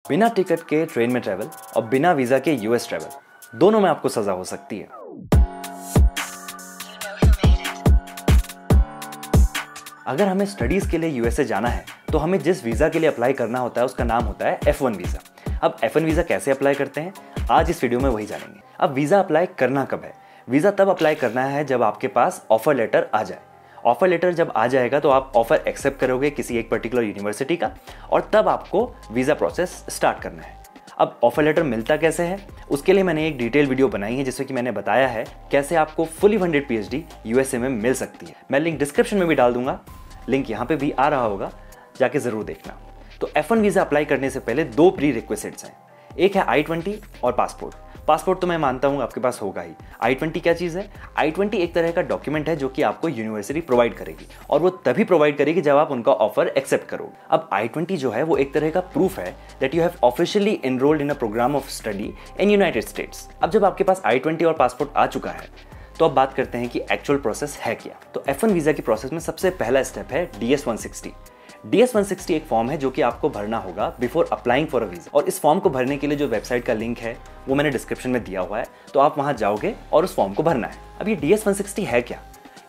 बिना टिकट के ट्रेन में ट्रैवल और बिना वीजा के यूएस ट्रैवल, दोनों में आपको सजा हो सकती है। अगर हमें स्टडीज के लिए यूएसए जाना है तो हमें जिस वीजा के लिए अप्लाई करना होता है उसका नाम होता है F1 वीजा। अब F1 वीजा कैसे अप्लाई करते हैं, आज इस वीडियो में वही जानेंगे। अब वीजा अप्लाई करना कब है? वीजा तब अप्लाई करना है जब आपके पास ऑफर लेटर आ जाए। ऑफर लेटर जब आ जाएगा तो आप ऑफर एक्सेप्ट करोगे किसी एक पर्टिकुलर यूनिवर्सिटी का, और तब आपको वीजा प्रोसेस स्टार्ट करना है। अब ऑफर लेटर मिलता कैसे है, उसके लिए मैंने एक डिटेल वीडियो बनाई है जिसमें कि मैंने बताया है कैसे आपको फुली फंडेड PhD यूएसए में मिल सकती है। मैं लिंक डिस्क्रिप्शन में भी डाल दूंगा, लिंक यहाँ पे भी आ रहा होगा, जाके जरूर देखना। तो F1 वीजा अप्लाई करने से पहले दो प्री रिक्विजिट्स हैं, एक है I-20 और पासपोर्ट। पासपोर्ट तो मैं मानता हूँ आपके पास होगा ही। I-20 क्या चीज़ है? I-20 एक तरह का डॉक्यूमेंट है जो कि आपको यूनिवर्सिटी प्रोवाइड करेगी, और वो तभी प्रोवाइड करेगी जब आप उनका ऑफर एक्सेप्ट करोगे। अब I-20 जो है वो एक तरह का प्रूफ है that you have officially enrolled in a programme of study in United States. अब जब आपके पास I-20 और पासपोर्ट आ चुका है तो अब बात करते हैं कि एक्चुअल प्रोसेस है क्या। तो F1 वीजा की प्रोसेस में सबसे पहला स्टेप है DS-160। DS-160 एक फॉर्म है जो कि आपको भरना होगा before applying for a visa, और इस फॉर्म को भरने के लिए जो वेबसाइट का लिंक है वो मैंने डिस्क्रिप्शन में दिया हुआ है, तो आप वहां जाओगे और उस फॉर्म को भरना है। अब ये DS-160 है क्या?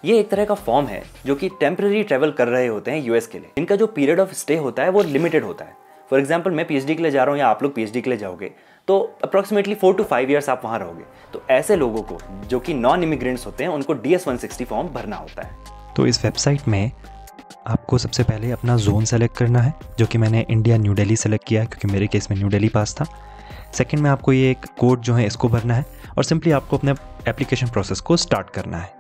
ये एक तरह का फॉर्म है जो कि टेम्पररी ट्रेवल कर रहे होते हैं यूएस के लिए। इनका जो पीरियड ऑफ स्टे होता है वो लिमिटेड होता है। फॉर एग्जाम्पल, मैं PhD के लिए जा रहा हूँ या आप लोग PhD के लिए जाओगे तो अप्रॉक्सीमेटली 4 to 5 ईयर्स आप वहाँ रहोगे। तो ऐसे लोगों को जो कि नॉन इमिग्रेंट्स होते हैं उनको DS-160 फॉर्म भरना होता है। तो इस वेबसाइट में आपको सबसे पहले अपना जोन सेलेक्ट करना है, जो कि मैंने इंडिया न्यू दिल्ली सेलेक्ट किया है क्योंकि मेरे केस में न्यू दिल्ली पास था। सेकंड में आपको ये एक कोड जो है इसको भरना है, और सिंपली आपको अपने एप्लीकेशन प्रोसेस को स्टार्ट करना है।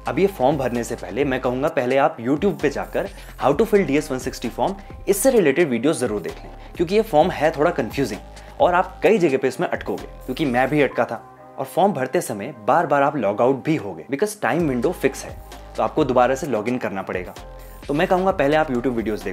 अब ये फॉर्म भरने से पहले मैं कहूँगा पहले आप YouTube पे जाकर how to fill DS-160 form, इससे रिलेटेड वीडियोस जरूर देख लें, क्योंकि ये फॉर्म है थोड़ा कंफ्यूजिंग और आप कई जगह पे इसमें अटकोगे, क्योंकि मैं भी अटका था। और फॉर्म भरते समय बार बार आप लॉग आउट भी होगे बिकॉज टाइम विंडो फिक्स है, तो आपको दोबारा से लॉग इन करना पड़ेगा। तो मैं कहूँगा पहले आप YouTube वीडियोस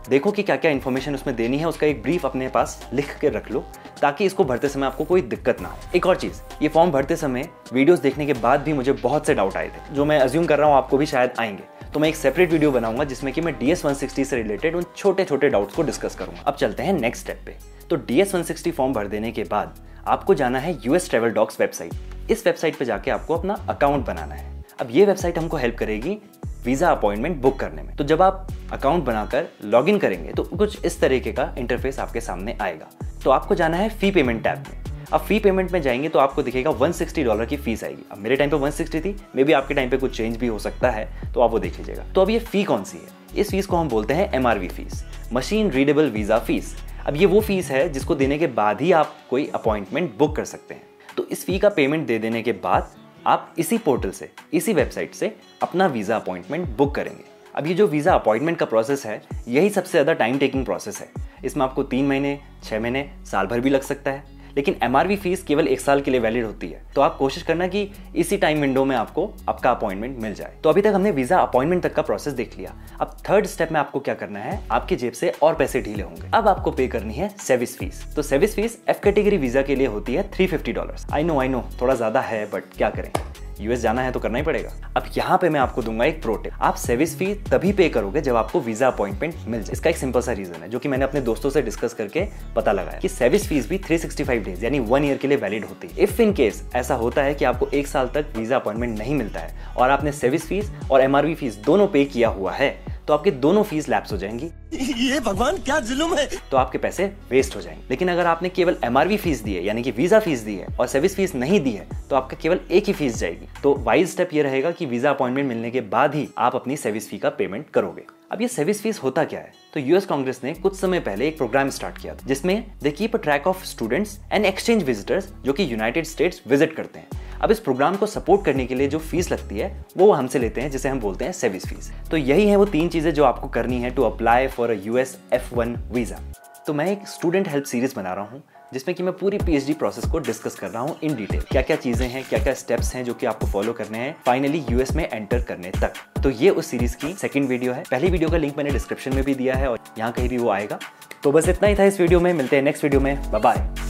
देखो कि क्या क्या इन्फॉर्मेशन उसमें देनी है, उसका एक ब्रीफ अपने पास लिख के रख लो ताकि इसको भरते समय आपको कोई दिक्कत ना हो। एक और चीज़, ये फॉर्म भरते समय वीडियोस देखने के बाद भी मुझे बहुत से डाउट आए थे, जो मैं अज्यूम कर रहा हूँ आपको भी शायद आएंगे। तो मैं एक सेपरेट वीडियो बनाऊंगा जिसमें कि मैं DS-160 से रिलेटेड उन छोटे छोटे डाउट्स को डिस्कस करूंगा। अब चलते हैं नेक्स्ट स्टेप पे। तो DS-160 फॉर्म भर देने के बाद आपको जाना है US ट्रैवल डॉक्स वेबसाइट। इस वेबसाइट पे जाके आपको अपना अकाउंट बनाना है। अब ये वेबसाइट हमको हेल्प करेगी वीज़ा अपॉइंटमेंट बुक करने में। तो जब आप अकाउंट बनाकर लॉगिन करेंगे तो कुछ इस तरीके का इंटरफेस आपके सामने आएगा। तो आपको जाना है फी पेमेंट टैब में। अब फी पेमेंट में जाएंगे तो आपको दिखेगा $160 की फीस आएगी। अब मेरे टाइम पे 160 थी, मे बी आपके टाइम पे कुछ चेंज भी हो सकता है, तो आप वो देख लीजिएगा। तो अब ये फी कौन सी है? इस फीस को हम बोलते हैं MRV fees, machine readable visa fees. अब ये वो फीस है जिसको देने के बाद ही आप कोई अपॉइंटमेंट बुक कर सकते हैं। तो इस फी का पेमेंट दे देने के बाद आप इसी पोर्टल से, इसी वेबसाइट से अपना वीज़ा अपॉइंटमेंट बुक करेंगे। अब ये जो वीज़ा अपॉइंटमेंट का प्रोसेस है, यही सबसे ज़्यादा टाइम टेकिंग प्रोसेस है। इसमें आपको 3 महीने, 6 महीने, साल भर भी लग सकता है, लेकिन MRV फीस केवल 1 साल के लिए वैलिड होती है। तो आप कोशिश करना कि इसी टाइम विंडो में आपको आपका अपॉइंटमेंट मिल जाए। तो अभी तक हमने वीज़ा अपॉइंटमेंट तक का प्रोसेस देख लिया। अब थर्ड स्टेप में आपको क्या करना है, आपकी जेब से और पैसे ढीले होंगे। अब आपको पे करनी है सर्विस फीस। तो service fees F category visa के लिए होती है $350। आई नो थोड़ा ज़्यादा है, बट क्या करें, US जाना है तो करना ही पड़ेगा। अब यहाँ पे मैं आपको दूंगा एक प्रो टिप। आप सर्विस फी तभी पे करोगे जब आपको वीजा अपॉइंटमेंट मिल जाए। इसका एक सिंपल सा रीजन है जो कि मैंने अपने दोस्तों से डिस्कस करके पता लगाया कि सर्विस फीस भी 365 डेज यानी 1 ईयर के लिए वैलिड होती है। इफ इन केस ऐसा होता है कि आपको 1 साल तक वीजा अपॉइंटमेंट नहीं मिलता है और आपने सर्विस फीस और MRV फीस दोनों पे किया हुआ है, तो आपके दोनों फीस लैप्स हो जाएंगी। ये भगवान क्या जुल्म है। तो आपके पैसे वेस्ट हो जाएंगे। लेकिन अगर आपने केवल MRV फीस दी है यानी कि वीजा फीस दी है और सर्विस फीस नहीं दी है, तो आपका केवल एक ही फीस जाएगी। तो वाइज स्टेप ये रहेगा कि वीजा अपॉइंटमेंट मिलने के बाद ही आप अपनी सर्विस फी का पेमेंट करोगे। अब ये सर्विस फीस होता क्या है? तो US कांग्रेस ने कुछ समय पहले एक प्रोग्राम स्टार्ट किया था जिसमें they keep a track of students and exchange visitors जो कि यूनाइटेड स्टेट्स विजिट करते हैं। अब इस प्रोग्राम को सपोर्ट करने के लिए जो फीस लगती है वो हमसे लेते हैं, जिसे हम बोलते हैं सर्विस फीस। तो यही है वो 3 चीजें जो आपको करनी है to apply for a US F1 visa. तो मैं एक स्टूडेंट हेल्प सीरीज बना रहा हूँ जिसमें कि मैं पूरी PhD प्रोसेस को डिस्कस कर रहा हूँ इन डिटेल। क्या क्या चीजें हैं, क्या क्या स्टेप्स हैं जो कि आपको फॉलो करने हैं फाइनली US में एंटर करने तक। तो ये उस सीरीज की सेकंड वीडियो है। पहली वीडियो का लिंक मैंने डिस्क्रिप्शन में भी दिया है और यहाँ कहीं भी वो आएगा। तो बस इतना ही था इस वीडियो में। मिलते हैं नेक्स्ट वीडियो में। Bye bye.